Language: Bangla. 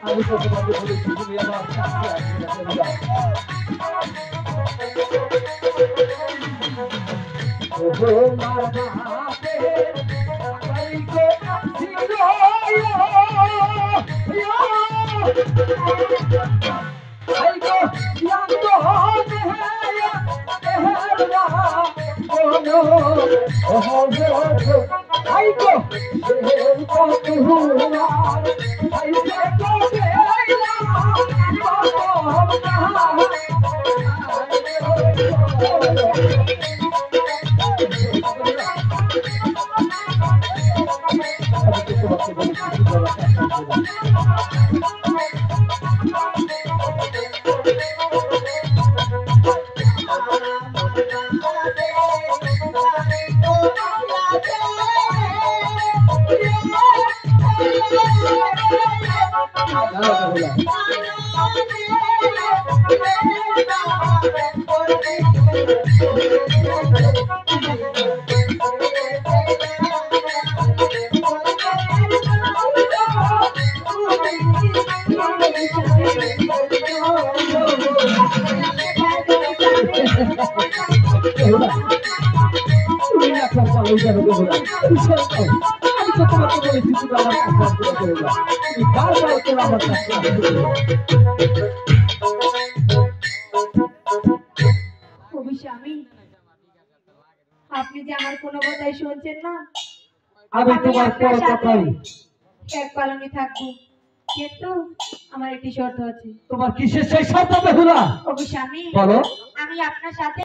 আমি তো তোমাকে বলেছি তুমি আমার সাথে আসবে ওহো মারা বাপে আইগো জিরো আইগো ইয়াতো হেয়া হেয়া ওনো ওহো ওহো আইগো কত হুয়া আইগো কত আপনি যে আমার কোনো কথাই শুনছেন না। আমি তোমার কথাই এক পালনে থাকবো, কিন্তু আমার একটি শর্ত আছে। তোমার কিসের সেই শর্ত বেহুলা? ওগো স্বামী, বলো। আমি আপনার সাথে